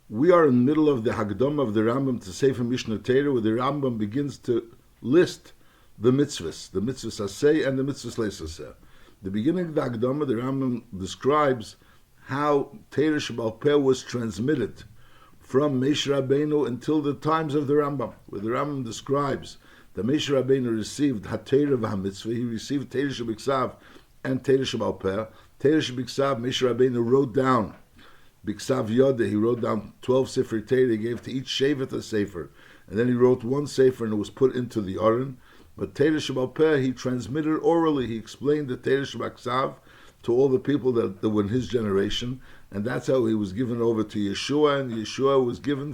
We are in the middle of the Hagdom of the Rambam to Sefer Mishnah Torah, where the Rambam begins to list the Mitzvahs Eseh and the Mitzvas Eseh. The beginning of the Hagdama, the Rambam describes how Torah Shebal Peh was transmitted from Moshe Rabbeinu until the times of the Rambam, where the Rambam describes that Moshe Rabbeinu received HaTorah v'HaMitzvah, he received Torah Shebiksav and Torah Shebal Peh. Torah Shebiksav, Moshe Rabbeinu wrote down Biksav Yoda, he wrote down 12 Sefer Torah, he gave to each Shevet a Sefer, and then he wrote one Sefer and it was put into the Aron. But Torah Shebal Peh, he transmitted orally, he explained the Torah Shebaksav to all the people that were in his generation, and that's how he was given over to Yeshua, and Yeshua was given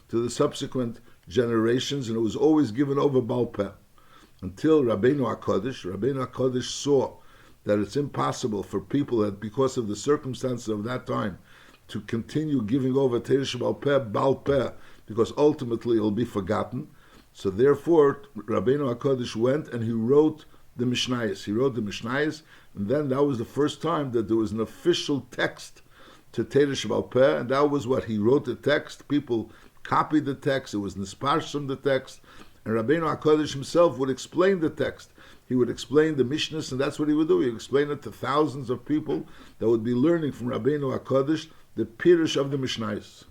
to the subsequent generations, and it was always given over Baal Peh. Until Rabbeinu HaKadosh saw that it's impossible for people that, because of the circumstances of that time, to continue giving over Torah Shebal Peh, Baal Peh, because ultimately it will be forgotten. So therefore, Rabbeinu HaKadosh went and he wrote the Mishnayos. He wrote the Mishnayos, and then that was the first time that there was an official text to Torah Shebal Peh, and that was what he wrote the text. People copied the text. It was nisparsh from the text, and Rabbeinu HaKadosh himself would explain the text. He would explain the Mishnahs, and that's what he would do. He would explain it to thousands of people that would be learning from Rabbeinu HaKadosh the Pirush of the Mishnayos.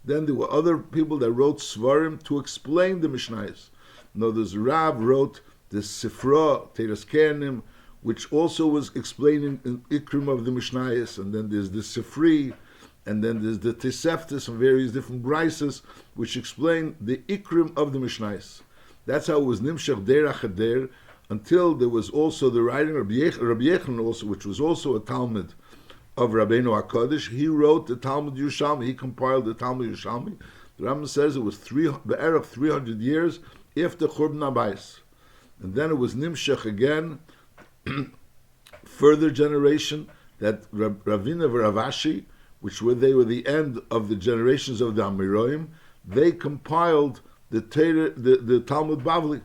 Then there were other people that wrote Svarim to explain the Mishnayos. Now there's Rav wrote the Sifra, Teras Kenim, which also was explaining an Ikrim of the Mishnayos, and then there's the Sifri, and then there's the Teseftis and various different brises, which explain the Ikrim of the Mishnayos. That's how it was Nimshach Derach Hader, until there was also the writing of Rabbi Yechon also, which was also a Talmud of Rabbeinu HaKadosh. He wrote the Talmud Yerushalmi, he compiled the Talmud Yerushalmi. The Rambam says it was 300 years after Churban Abayis. And then it was Nimshach again, further generation, that Ravina and Rav Ashi, they were the end of the generations of the Amiroim, they compiled the Talmud Bavli.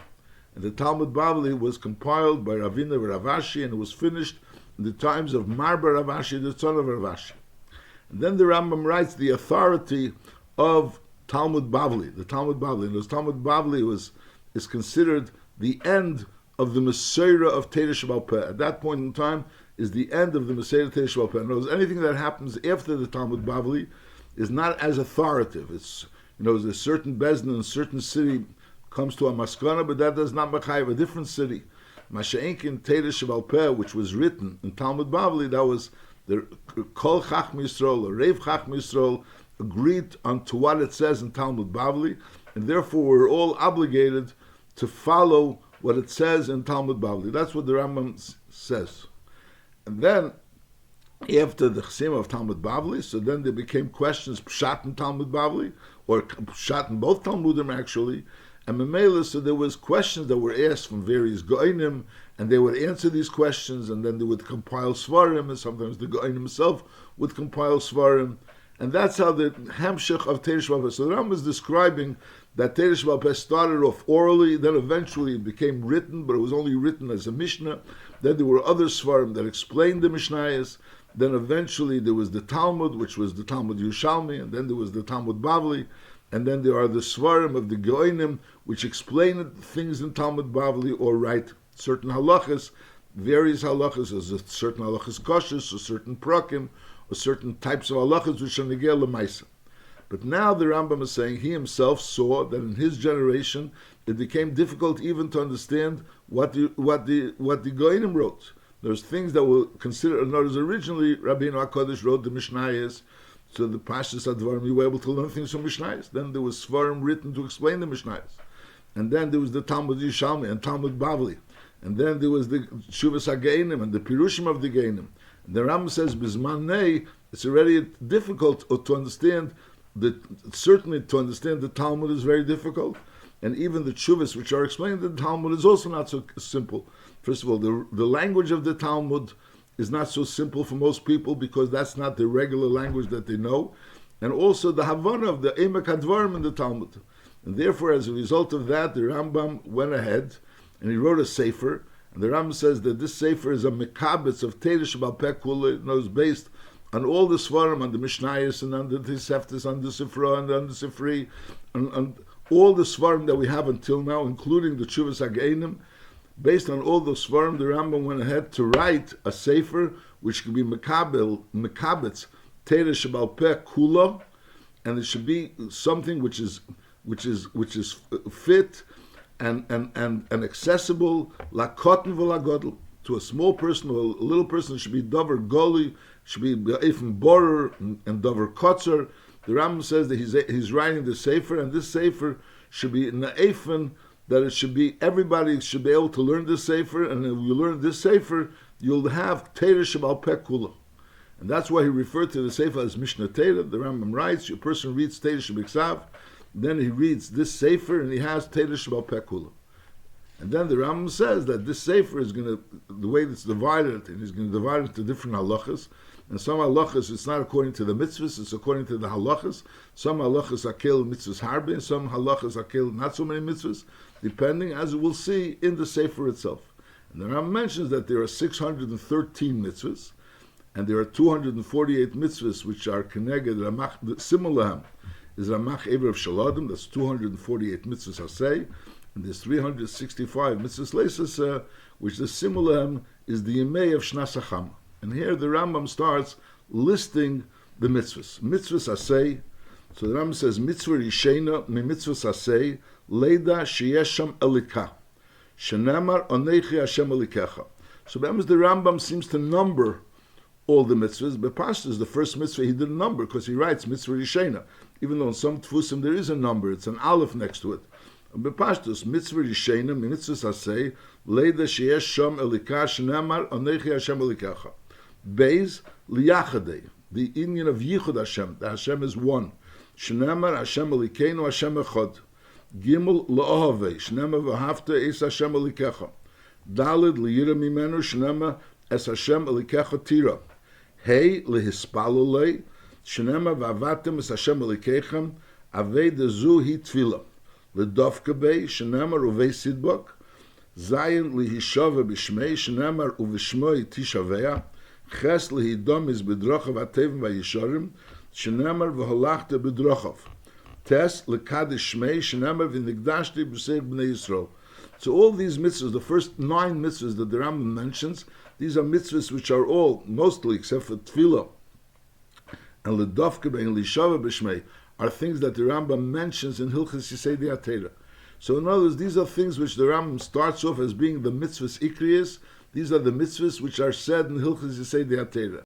And the Talmud Bavli was compiled by Ravina and Rav Ashi, and it was finished in the times of Marba Rav Ashi, the son of Rav Ashi. And then the Rambam writes the authority of Talmud Bavli, the Talmud Bavli. And this Talmud Bavli is considered the end of the Mesorah of Torah Shebal Peh. At that point in time is the end of the Mesorah of Torah Shebal Peh. In other words, anything that happens after the Talmud Bavli is not as authoritative. It's, there's a certain Bezdin in a certain city comes to a maskana, but that does not mechayev a different city. Masha'inkin Torah Shebal Peh, which was written in Talmud Bavli, that was the Kol Chacham Yisrael, or Rev Chacham Yisrael, agreed on to what it says in Talmud Bavli, and therefore we're all obligated to follow what it says in Talmud Bavli. That's what the Rambam says. And then, after the Chasima of Talmud Bavli, so then there became questions, Pshat in Talmud Bavli, or Pshat in both Talmudim actually, and Memela, so there was questions that were asked from various Go'inim, and they would answer these questions, and then they would compile Svarim, and sometimes the Go'inim himself would compile Svarim, and that's how the Hamshech of Torah Shebal Peh. So the Rambam is describing that Torah Shebal Peh started off orally, then eventually it became written, but it was only written as a Mishnah. Then there were other Svarim that explained the Mishnayos. Then eventually there was the Talmud, which was the Talmud Yerushalmi, and then there was the Talmud Bavli, and then there are the Svarim of the Go'inim, which explain things in Talmud Bavli or write certain halachas, various halachas, as certain halachas koshes, or certain prakim, or certain types of halachas which are negel l'maisa. But now the Rambam is saying he himself saw that in his generation it became difficult even to understand what the Go'inim wrote. There's things that were considered. In other words, originally Rabbeinu HaKadosh wrote the Mishnayos, so the Pashas Advarim, you were able to learn things from Mishnayos. Then there was Svarim written to explain the Mishnayos. And then there was the Talmud Yerushalmi and Talmud Bavli. And then there was the Shuvas HaGeinim and the Pirushim of the Geinim. And the Rambam says, Bizman Nei, it's already difficult to understand, certainly to understand the Talmud is very difficult. And even the Shuvas, which are explained in the Talmud, is also not so simple. First of all, the language of the Talmud is not so simple for most people because that's not the regular language that they know. And also the Havana of the Emek HaDvarim in the Talmud. And therefore, as a result of that, the Rambam went ahead and he wrote a Sefer. And the Rambam says that this Sefer is a Mekabetz of Torah Shebal Peh Kula, based on all the Svarim, on the Mishnayos, and on the Tiseftis, on the Sifra, and on the Sifri, and all the Svarim that we have until now, including the Tshuvas HaGeinim. Based on all those Svarim, the Rambam went ahead to write a Sefer which could be Mekabetz, Teira Shebal Peh Kula, and it should be something which is fit and accessible, lakotten v'lagodl, to a small person or a little person. It should be davar goli, should be eifim borer and davar kotzer. The Rambam says that he's writing the sefer, and this sefer should be in the eifim, that it should be, everybody should be able to learn this sefer, and if you learn this sefer, you'll have Teira Shebal Peh Kula. And that's why he referred to the sefer as Mishnah Teira. The Rambam writes, a person reads Teira Shebiksav, then he reads this sefer, and he has Teira Shebal Peh Kula. And then the Rambam says that this sefer is going to, the way it's divided, and he's going to divide it into different halachas. And some halachas, it's not according to the mitzvahs, it's according to the halachas. Some halachas are killed mitzvahs harbe, and some halachas are killed not so many mitzvahs, depending, as we'll see in the sefer itself. And the Rambam mentions that there are 613 mitzvahs, and there are 248 mitzvahs which are keneged ramach, similar is ramach ever of shaladim, that's 248 mitzvahs aseh, and there's 365 mitzvahs leisas, which the similar is the yemei of Shnas HaChama. And here the Rambam starts listing the mitzvahs. Mitzvahs aseh, so the Rambam says, mitzvah rishena mi mitzvahs aseh, leida sheyesham elikah, shenamar onechi Hashem elikecha. So the Rambam seems to number all the mitzvahs, but Pashtus, the first mitzvah, he didn't number, because he writes mitzvah rishena, even though in some tfusim there is a number, it's an aleph next to it. But Pashtus, mitzvah rishena mi mitzvahs aseh, leida sheyesham elikah, shenamar onechi Hashem elikecha. Beis liyachadei, the union of Yichud Hashem, the Hashem is one. Shnamar Hashem Elikeinu Hashem Echad. Gimel la'ohavei, shnamar v'hafta es Hashem Elikecha. Dalid liyira mimenu, shnamar es Hashem Elikecha tira. Hey lehispalulei, shnamar v'avatem es Hashem Elikechem, avei dezu hi tfila. Ledovkabei, shnamar uvei sidbok. Zayin lihishava b'shmei, shnamar uvishmoi tishavea. Ches lehidom is bedrochav atevim vayishorim, shenamar v'holachta bedrochav. Tes lekadish shmei, shenamar v'nigdashti b'seir b'nei Yisrael. So all these mitzvahs, the first 9 mitzvahs that the Rambam mentions, these are mitzvahs which are all, mostly except for tefillah, and ledovke and lishava b'shmei, are things that the Rambam mentions in Hilchos Yisei Diatera. So in other words, these are things which the Rambam starts off as being the mitzvahs ikriyas. These are the mitzvahs which are said in Hilchos Yisei Diatera.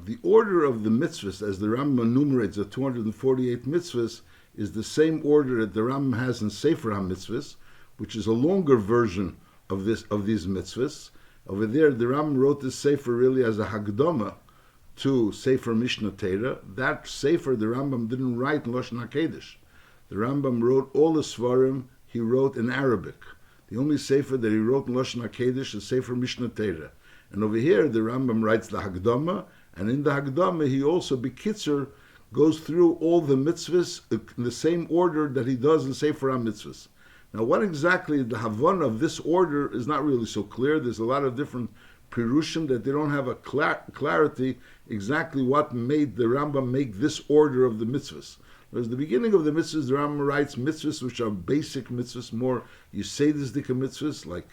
The order of the mitzvahs, as the Rambam enumerates the 248 mitzvahs, is the same order that the Rambam has in Sefer HaMitzvahs, which is a longer version of these mitzvahs. Over there, the Rambam wrote this Sefer really as a Hagdama to Sefer Mishnah Torah. That Sefer the Rambam didn't write in Lashon HaKodesh. The Rambam wrote all the Svarim he wrote in Arabic. The only Sefer that he wrote in Lashon HaKodesh is Sefer Mishnah Torah. And over here, the Rambam writes the Hagdama, and in the Hagdama, he also, B'kitzer, goes through all the mitzvahs in the same order that he does in Sefer HaMitzvahs. Now, what exactly the Havana of this order is not really so clear. There's a lot of different Pirushim that they don't have a clarity exactly what made the Rambam make this order of the mitzvahs. Whereas the beginning of the mitzvahs, the Rambam writes mitzvahs which are basic mitzvahs, more Yiseidizdika mitzvahs, like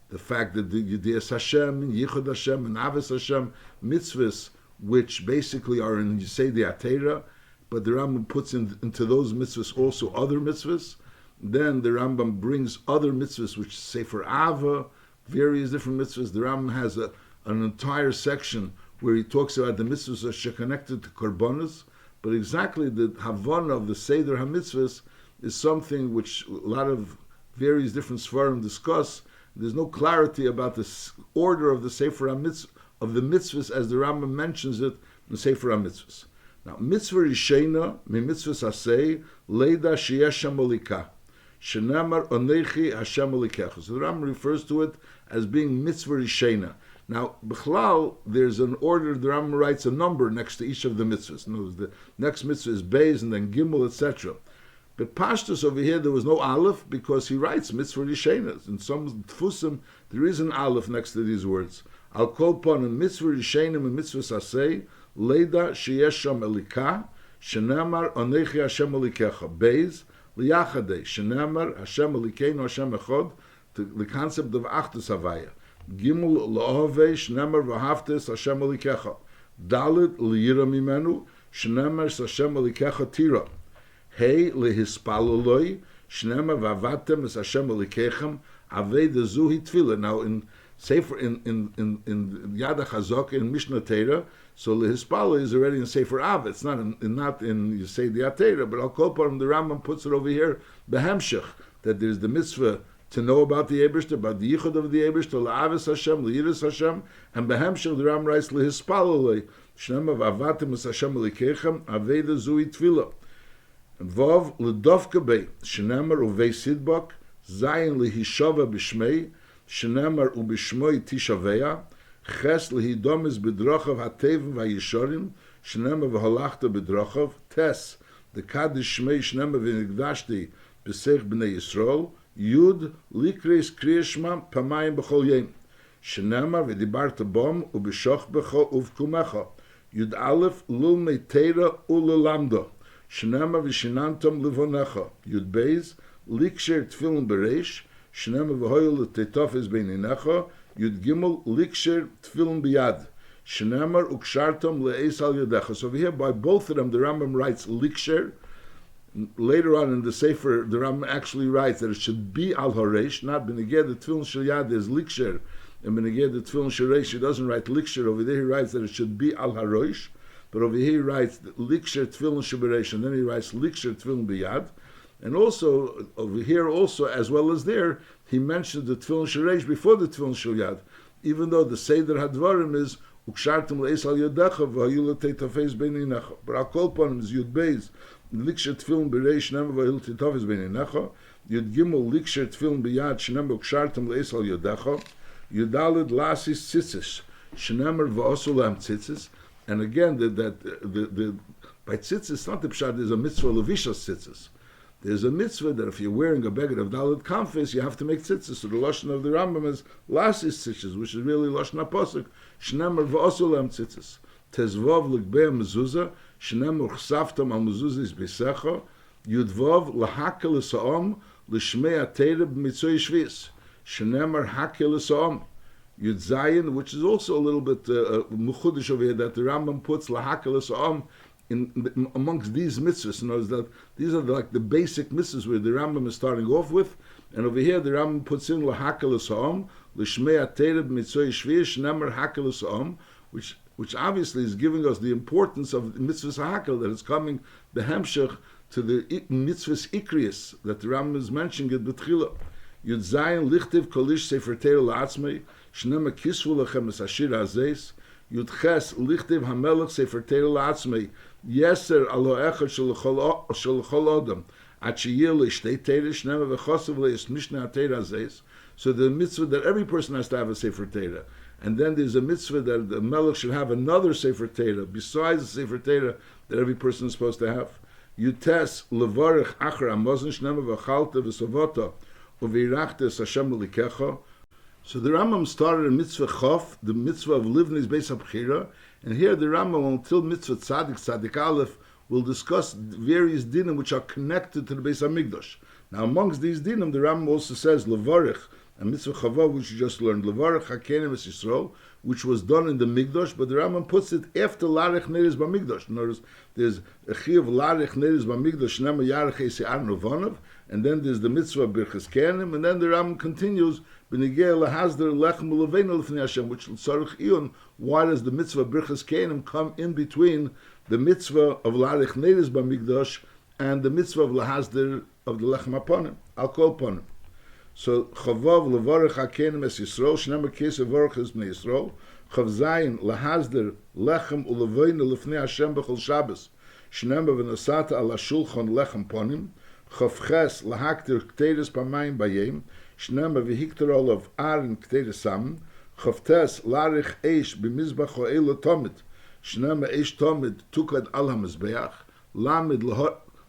the fact that the Yidiyas Hashem, Yichud Hashem, and Aves Hashem, mitzvahs which basically are in Yisei Atera, but the Rambam puts into those mitzvahs also other mitzvahs. Then the Rambam brings other mitzvahs which say for Ava, various different mitzvahs. The Rambam has an entire section where he talks about the mitzvahs that are connected to Korbanos. But exactly the Havana of the Seder HaMitzvahs is something which a lot of various different Svarim discuss. There's no clarity about the order of the Sefer HaMitzvah, of the mitzvahs as the Rambam mentions it in the Sefer HaMitzvahs. Now, mitzvah rishena, mi mitzvahs aseh, leida sheyesham olikah, shenamar onechi Hashem olikecha. So the Rambam refers to it as being mitzvah rishena. Now, B'chlal, there's an order, the Rambam writes a number next to each of the mitzvahs. In other words, the next mitzvah is Beis, and then Gimel, etc. But Pashtus over here, there was no Aleph, because he writes mitzvah rishena. In some Tfusim, there is an Aleph next to these words. I'll call upon a mitzvah rishena and mitzvah saseh, Leda sheyesh sham elika, shenamar onechi Hashem elikecha. Beis, liyachadei, shenamar Hashem elikeinu Hashem echod, the concept of Achdus Havaya. Gimel la'ovei, shenamar v'haftes Hashem elikecha. Dalit liyira mimenu, shenamar Hashem elikecha tira. Hey lehispaloloi, shenamar v'avatem es Hashem elikechem, avei de zuhi tefillah. Now in Sefer in Yad HaChazok in Mishnah Torah, so lehispalo is already in Sefer Av. It's not in you say the Atera, but I'll call upon him. The Rambam puts it over here behemshech, that there's the mitzvah to know about the Eibishter, about the yichud of the Eibishter, la'avis Hashem, le'iris Hashem, and behemshech the Rambam writes lehispalo lei shnema v'avatim es Hashem elikechem aveda zui tefillah. Vav ledovka bei shnemer uvei sidbok zayin lehishava b'shmei shenamar ubishmoi tishaveya, ches lehidomis bedrochav hatevim vayishorim, shenamar v'halachta bedrochav, tes, the kaddish shmei shenamar v'nigdashti b'seich b'nei Yisrael, yud likreis kriyashma pamayim b'chol yem, shenamar v'dibarta bom ubishoch b'cho uvkumecha, yud aleph lul meitera ulelamdo, shenamar v'shinantom levonecha, yud beis, liksher tefillin bereish, Shnema v'hoyel tetofes beinenecha, Yud Gimel liksher tefillin biyad. Shnemar ukshartom le'es al yadecha. So over here, by both of them, the Rambam writes liksher. Later on in the Sefer, the Rambam actually writes that it should be al haresh, not beneged the tefillin shel yad is liksher, and beneged the tefillin shel reish, he doesn't write liksher. Over there, he writes that it should be al haresh, but over here he writes liksher tefillin shel bereish, and then he writes liksher tefillin biyad. And also, over here also, as well as there, he mentioned the Tefillin Shereish before the Tefillin Shel Yad, even though the Seder HaDvarim is Ukshartim le'es al yadecha v'hayu l'teitafes beinenecha. But I'll call upon him is Yud Beis, Liksher Tefillin Bereish Shnemer v'hayu l'teitafes beinenecha, Yud Gimel Liksher Tefillin Biyad Shnemer Ukshartim le'es al yadecha, Yud Daled Lasis Tzitzis, Shnemer v'osu lam tzitzis. And again, by tzitzis, it's not the pshat, there's a mitzvah levishas tzitzis. There's a mitzvah that if you're wearing a beged of Dalet Kamfis, you have to make tzitzis. So the Lashon of the Rambam is Lasis tzitzis, which is really Lashon HaPosuk. Shnemer v'osulem tzitzis. Tezvov l'gbei mezuzah, shnemer chsaftam al mezuzahis b'secha, yudvov l'hakel l'sa'om, l'shmei ateidah b'mitzvah shvis. Shnemer hakel l'sa'om. Yud Zayin, which is also a little bit mechudish over here, that the Rambam puts l'hakel l'sa'om amongst these mitzvahs. Notice that these are like the basic mitzvahs where the Rambam is starting off with, and over here the Rambam puts in lahakel l'sa'om, l'shmei ateidah b'mitzvah shvius, nemer hakel l'sa'om, which obviously is giving us the importance of the mitzvahs hakel, that it's coming the hemshech to the mitzvahs ikrius that the Rambam is mentioning at B'tchila. Yud Zayin lichtiv kolish sefer Torah la'atzmei, shnemer kisvu lechem es ashir hazeis, Yud Ches lichtiv hamelech sefer Torah la'atzmei, Yeser alo echad shel chol adam at sheyeh leishtei Torah shnemer v'chosav leis mishnah Torah zeis. So the mitzvah that every person has to have a sefer Torah, and then there's a mitzvah that the melech should have another sefer Torah besides the sefer Torah that every person is supposed to have. Yutes levarich achar hamazon shnemer v'chalta v'savota u'v'irachtes Hashem l'ikecha. So the Rambam started a mitzvah chof, the mitzvah of living is beis habchira. And here the Rambam, until mitzvah tzaddik aleph, will discuss various dinim which are connected to the Beis HaMikdash. Now amongst these dinim, the Rambam also says levarich, a mitzvah chavav which you just learned, levarich hakenim es Yisrael, which was done in the Mikdash, but the Rambam puts it after larich neris b'Mikdash. In other words, there's a chiyuv larich neris b'Mikdash, nema yarech eisi ar novanov, and then there's the mitzvah birchas kenim, and then the Rambam continues, b'negei lahazder lechem uleveinu l'fnei Hashem, which l'tzarich iyun. Why does the mitzvah birchas kenim come in between the mitzvah of larich neris b'Mikdash and the mitzvah of lahazder of the lechem aponim, al kol ponim? So chavav levarich hakenim es Yisrael, shnemer kesef varich es bnei Yisrael, chav zayin lahazder lechem uleveinu l'fnei Hashem b'chol Shabbos, shnemer v'nosata al hashulchan lechem ponim, chav ches lahaktir k'teres pamayim bayim, shnemer v'hikter olav arin k'teres sam, chav tes larich eish b'mizbach ho'el tomid, shnemer eish tomid tukad al hamizbeach, lamid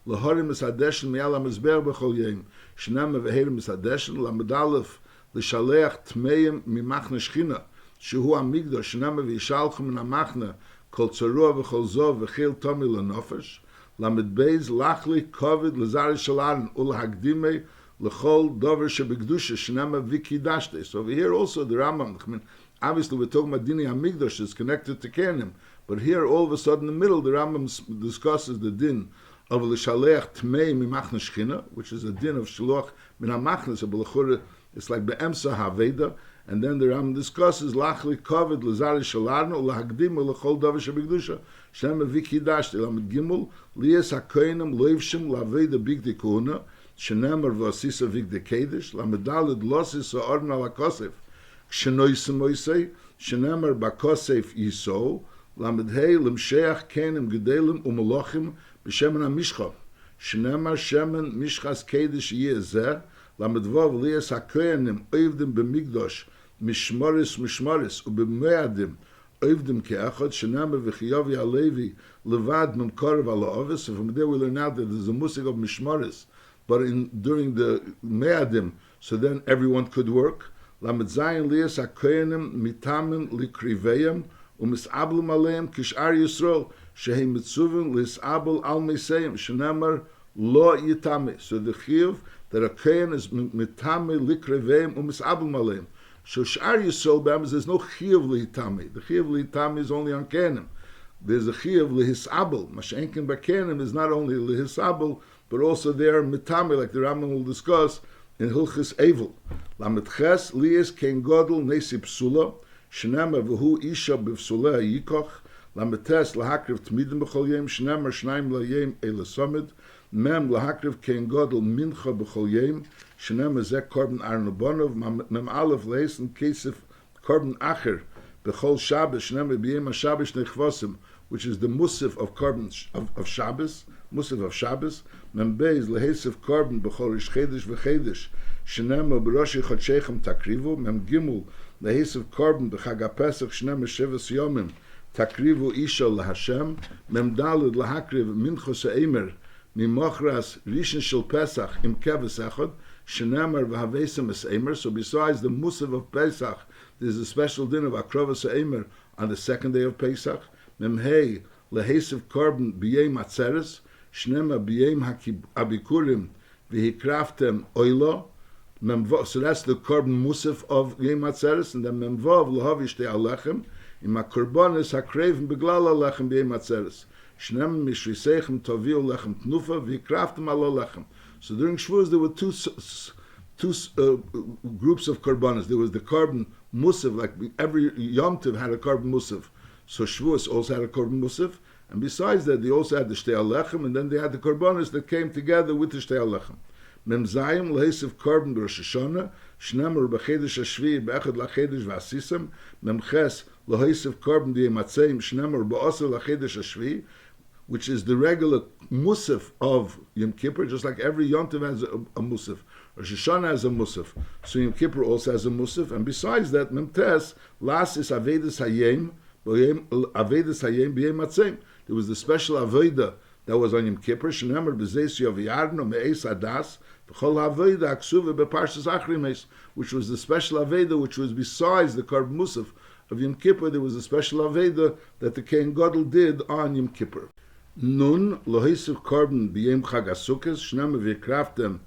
lahorim es hadeshen mi'al hamizbeach b'chol yom, shnemer v'herim es hadeshen, lamid alef l'shaleach tmeim mimachne shchina, shehu amigdash, shnemer v'yishalchem min hamachne, kol tzarua v'chol zov v'chil tomi l'nofesh, lamed beis lachli kovid l'zari shalarin ulhagdimei l'chol dover shebegdusha shenema vikidashte. So over here also the Rambam, I mean, obviously we're talking about Dini HaMikdash, is connected to Kenim, but here all of a sudden in the middle the Rambam discusses the din of l'shaleach tmei mimachna shchina, which is a din of shaloch min hamachna, so b'lechura it's like be'emsa haveda, and then the Rambam discusses lachli kovid l'zari shalarno l'hagdimu l'chol davar shebegdusha shem vikidashte lamed gimel liyes hakoinim loivshim l'aveda bigdi kuhuna shenemar v'asisa vigdi kedesh lamed daled losis ha'orna l'kosef kshenoisem oisei shenemar b'kosef yiso lamed hei l'msheach kenim gedelim u'melochim b'shemen ha'mishcha shenemar shemen mishchas kedesh yezeh lamed vav liyes hakoinim oivdim b'migdosh mishmaris ubemeadim oivdim keachad shenamar v'chiyavi halevi levad memkorav ala ovis. So from there we learn out that there's a musig of mishmaris, but during the meadim, so then everyone could work. Lamed zayin liyas hakoyanim mitamin likriveyam umisablu aleim kishar Yisrael shehem mitzuvim lisabel al meseim shenamar lo yitame. So the chiyuv that a kohen is mitame likriveyam umisablu aleim. So Sh'ar Yisrael B'Amas, there's no Chiyuv L'Hitami. The Chiyuv L'Hitami is only on Kenim. There's a Chiyuv L'Hisabel. Mashenkin B'Kenim is not only L'Hisabel, but also there Mitami, like the Rambam will discuss in Hilchis Eivel. Lamed Ches, Liyes Ken Godel Nesi Psula, Shnema V'hu Isha B'Psula Yikoch, Lamed Tes L'Hakriv Tmidim B'Chol Yem, Shnema Shnaim L'Yem Eila Somid, Mem L'Hakriv Ken Godel Mincha B'Chol Yem, Shenem Zeh Korban Arnobonov, Mem Aleph Leisen Kesef Korban Acher Bechol Shabbos Shenem B'Yem HaShabbos Nechvosim, which is the Musaf of Korban of Shabbos, Musaf of Shabbos. Mem Beis Lehesef Korban Bechol Rish Chedesh V'Chedesh Shenem B'Roshi Chodshechem Takrivu. Mem Gimul Lehesef Korban B'Chag HaPesach Shenem Shevas Yomim Takrivu Isha LaHashem. Mem Daled Lahakriv Minchos HaEmer Mimochras Rishon Shel Pesach Im Keves Echad Shenamar v'havesem es Eimer. So besides the Musaf of Pesach, there's a special din of Akrovas Eimer on the second day of Pesach. Memhei lehesiv korban b'yem atzeres, shnema b'yem habikurim v'hikraftem oilo. So that's the korban Musaf of Yem Atzeres, and then memvav lehavish te alechem im hakorbanis hakrevim beglal alechem b'yem atzeres. Shnema mishrisechem toviu lechem tnufa v'hikraftem alo lechem. So during Shavuos there were two groups of korbanos. There was the korban musaf, like every Yom Tov had a korban musaf. So Shavuos also had a korban musaf, and besides that they also had the shtei alechem, and then they had the korbanos that came together with the shtei alechem. Mem zayim lehesiv korban b'Rosh Hashanah, shnemer b'chedesh hashvi b'echad lachedesh v'asisem. Mem ches lehesiv korban b'yematzeim shnemer b'osel lachedesh hashvi, which is the regular musaf of Yom Kippur, just like every Yom Tov has a musaf. Rosh Hashanah has a musaf. So Yom Kippur also has a musaf. And besides that, Memtes, last is Avedas Hayem b'yem atzem. There was the special Aveda that was on Yom Kippur, Shenemar b'zeis yoviyarno me'eis adas, v'chol Aveda aksuva b'parshas achrimes, which was the special Aveda, which was besides the Korban Musaf of Yom Kippur. There was a special Aveda that the Kohen Gadol did on Yom Kippur. Nun lohisiv korban b'yem chag asukos shnema v'kraftem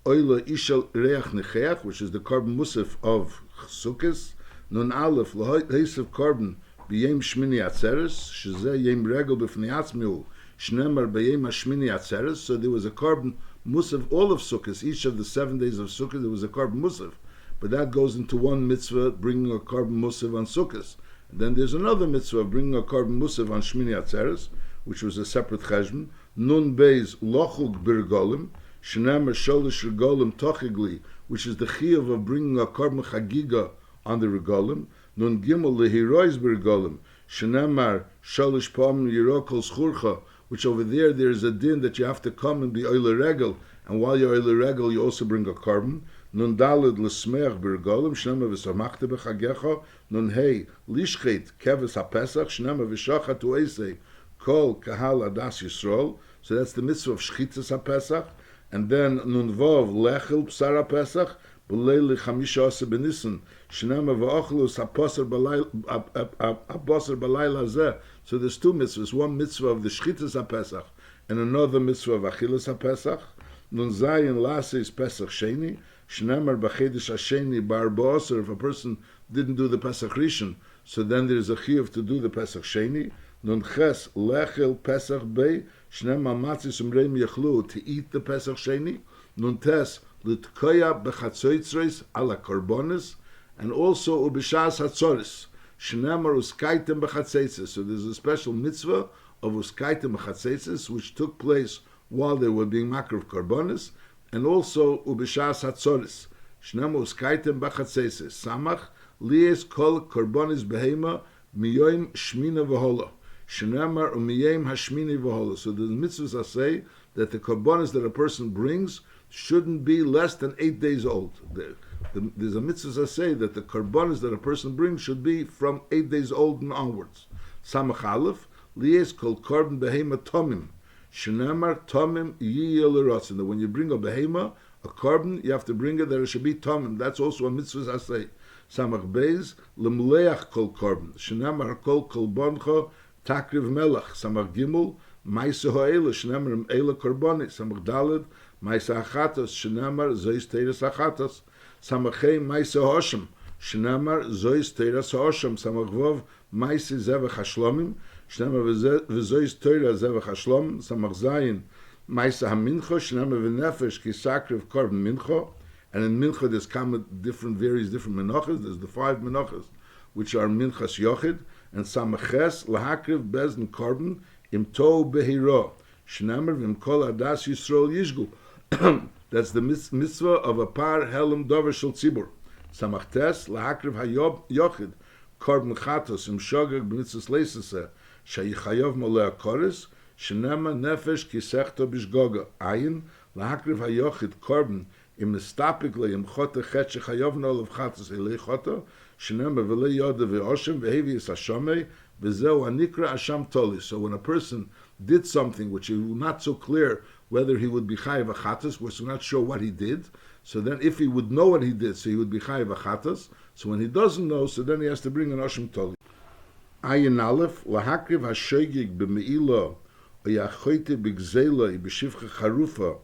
oila ishal reach necheach, which is the korban musaf of Sukkos. Nun aleph lohisiv korban b'yem shmini atzeres shezeh yem regel b'fnei atzmiu shnemar b'yem hashmini atzeres. So there was a korban musaf all of Sukkos, each of the 7 days of Sukkot there was a korban musaf, but that goes into one mitzvah, bringing a korban musaf on Sukkos. And then there's another mitzvah of bringing a korban musaf on shmini atzeres, which was a separate cheshbon. Nun beis lochug birgolim, shenemar sholish regolim tochigli, which is the chiyuv of bringing a korban chagiga on the regolim. Nun gimel lehirois birgolim, shenemar sholish pom yirokol schurcha, which over there is a din that you have to come and be oile regel, and while you're oile regel you also bring a korban. Nun daled lesmeach birgolim, shenemar v'samachta b'chagecha. Nun hey lishchet keves hapesach, shenemar v'shachat u'esei Kol Kahal Adas Yisrael. So that's the mitzvah of Shchitas HaPesach. And then Nun Vov Lechel Psar HaPesach b'leil chamisha asa b'nissen, shenema v'ochlus haposer b'layla zeh. So there's two mitzvahs, one mitzvah of the Shchitas HaPesach, and another mitzvah of Achilas HaPesach. Nun zayin lase is Pesach Sheni, Shnemar b'chedesh hasheni bar ba'aser, if a person didn't do the Pesach Rishon, so then there's a chiyuv to do the Pesach Sheni. Nun ches lechel Pesach Bei, Shnemar matzis umreim yechlu, to eat the Pesach Sheni. Nun tes l'tkoya b'chatzoitzreis ala korbonis, and also ubishas hatzoris. Shnemar uskaitem b'chatzeitzes. So there's a special mitzvah of uskaitem b'chatzeitzes, which took place while they were being makar of korbonis, and also ubishas hatzoris. Shnemar uskaitem b'chatzeitzes. Samach lies kol korbonis behema miyoim shmina v'hola. Shnemar umiyem hashmini v'hola. So the mitzvahs say that the korbonis that a person brings shouldn't be less than 8 days old. There's a mitzvah say that the korbanos that a person brings should be from 8 days old and onwards. Samach Aleph, lies kol korban behema tomim. Shenemar tomim yiyel erotzin. That when you bring a behema, a korban, you have to bring it that it should be tomim. That's also a mitzvah say. Samach Beis, lemleach kol korban. Shenemar kol kolboncho takriv melach. Samach Gimel, maise ho'ela. Shenemar eila korbani. Samach Daled, maise achatos. Shenemar zois teres achatos. Samachei maise hosham. Shenemar zois teres hosham. Samach Vov, maise zevach hashlomim. Shenemar v'zois teres zevach hashlomim. Samach Zayin, maise hamincho. Shenemar v'nefesh ki sakriv korban mincho. And in mincha there's various different menachas. There's the 5 menachas, which are minchas yochid, and samaches lahakriv bezn korban im to behiro shnamer v'im kol adas yisrael yishgu. That's the mitzvah of a par helam dover shel tzibur. Samachtes lahakriv hayob yochid korban chatos im shogeg b'mitzvas eseh sheyichayav moleh koris shnema nefesh kisechto bishgoga ayin lahakriv hayochid korban im mistapikle im chote chet shechayovno of chatos elei choto shenemar v'lei yoda v'oshem v'hevi es hashomei v'zeu anikra asham toli. So when a person did something which is not so clear whether he would be chayav achatos, we're not sure what he did, so then if he would know what he did, so he would be chayav achatos. So when he doesn't know, so then he has to bring an osham toli. Ayin Aleph lahakriv hashogig b'meila oyachoite b'gzela b'shivcha charufa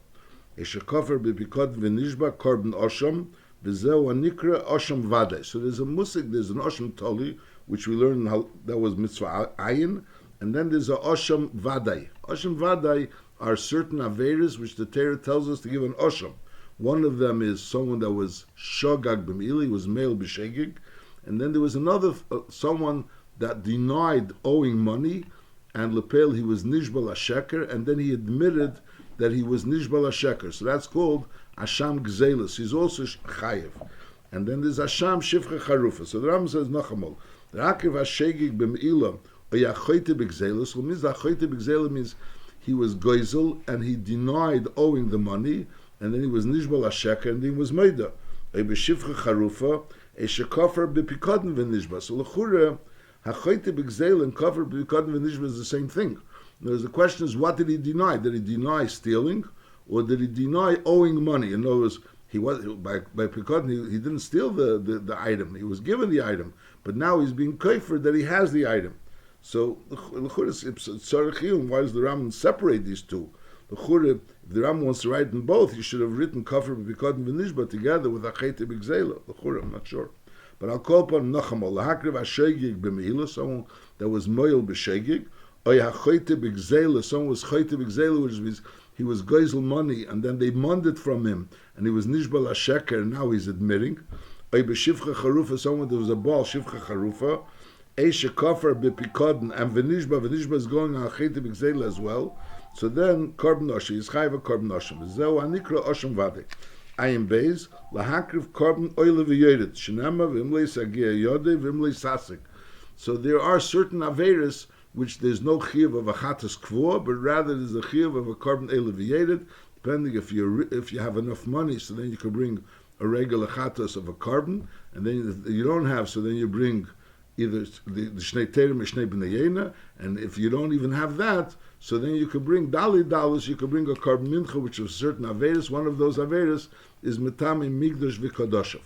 Eshekofer b'pikod v'nishba korban osham v'zeu anikra osham vadai. So there's a musik, there's an osham toli, which we learned how that was mitzvah ayin, and then there's a osham vadai. Osham vadai are certain averas which the Torah tells us to give an osham. One of them is someone that was shogag b'mili, was male b'shegig, and then there was another someone that denied owing money, and lepel he was nishbal hasheker, and then he admitted that he was nishbal hasheker. So that's called Asham Gzelis. He's also chayiv. And then there's Asham Shivcha Charufa. So the Rambam says Nachamol. The Akiv Hashegig b'meila oyachoite b'gzelis. What means achoite b'gzelis means he was goizel and he denied owing the money, and then he was nishbal hasheker, and then he was meida. B'shivcha Charufa eshekofer b'pikoden v'nishba. So l'chure hachoite b'gzelis and kofer b'pikoden v'nishba is the same thing. The question is, what did he deny? Did he deny stealing, or did he deny owing money? In other words, he was by pekod, he didn't steal the item. He was given the item, but now he's being kaifer that he has the item. So why does the Rambam separate these two? If the Rambam wants to write in both, he should have written kafir pekod and v'nishba together with achete b'gzela. I'm not sure, but I'll call upon Nachamol lahakriv hashegig b'meila, someone that was moil b'shegig. Someone was choite b'gzela, which means he was geisel money, and then they monded from him, and he was nishbal hasheker, and now he's admitting. B'shivcha charufa, someone that was a ball shivcha charufa, eishe kafar b'pikoden, and v'nishba is going on choite b'gzela as well. So then korban osham is chayva korban osham. Zeu anikra osham vade. Ayin beis lahakriv korban oile v'yodet shenama v'imlei sagia yode v'imlei sasik. So there are certain averis which there's no chiyuv of a chatas kvuah, but rather there's a chiyuv of a korban elevated, depending if you have enough money, so then you can bring a regular chatas of a korban, and then if you don't have, so then you bring either the Shnei Terim or Shnei B'nayena, and if you don't even have that, so then you could bring Dali Dalas, you could bring a Korban Mincha, which is certain Averis. One of those Averis is Metami Migdash V'Kodoshav.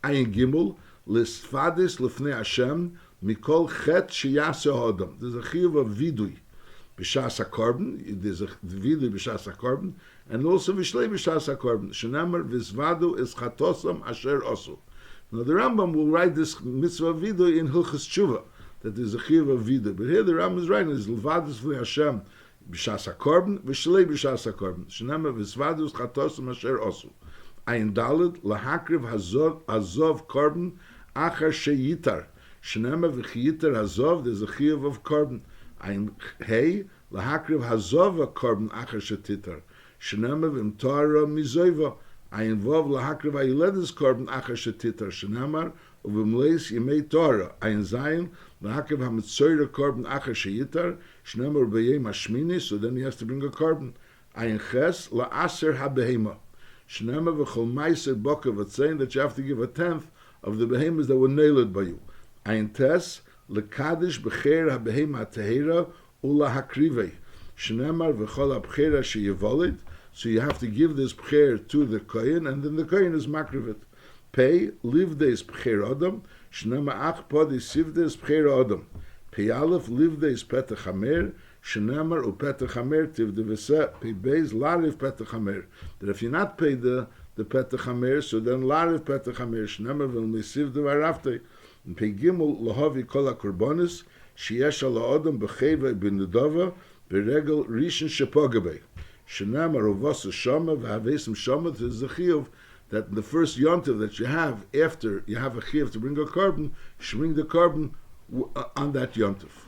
Ayin Gimel, L'Sfadis L'Fnei Hashem, Mikol Chet Sheyase Hodam. There's a Chiyuv of Vidui, B'Shas HaKorban, there's a Vidui B'Shas HaKorban, and also Vishlei B'Shas HaKorban. Shenemar V'Zvadu Es Chatosam Asher Osu. Now the Rambam will write this mitzvah vidui in Hilchas Tshuva, that there's a chiyuv of vidui. But here the Rambam is writing, is L'vadus V'li Hashem b'shas HaKorban, v'shlei b'shas HaKorban. Shenema v'zvadus chatosum asher osu. Ayin daled, lahakriv hazov korban, achar sheyitar. Shenema v'chiyitar hazov, there's a chiyuv of korban. Ayin hey, lahakriv hazov korban, achar shetitar. Shenema v'imtara mizoiva. Ayin vov lahakriv ayiledes korban achar shetitar shenamar uvimleis yemei Torah. Ayin zayin lahakriv hamitzoyra korban achar sheyitar shenamar b'yem hashmini. So then he has to bring a korban. Ayin ches la'aser habehema shenamar v'chol meiser boka v'tzein, that you have to give a tenth of the behemoths that were nailed by you. Ayin tes lekadish b'cher habehema tehera ula hakrivei shenamar v'chol habchera sheyevolid. So you have to give this prayer to the kohen, and then the kohen is makrivet. Pay, live this prayer adam, shnema ach podi sivdes prayer adam. Pay aleph, live this petach hamer, shnemar u petach hamer tivde vese. Pay beis, lariv petach hamer. That if you not pay the petach hamer, so then lariv petach hamer, shnemar vel misivde varafte. And pay gimel lahavi kol hakorbanis, sheyesh ala adam becheva b'nedava, beregel rishon shepogabei. Shenamar uvasu shama v'havesim shama. There's a chiyuv that the first yontiv that you have after you have a chiyuv to bring a korban, you should bring the korban on that yontiv.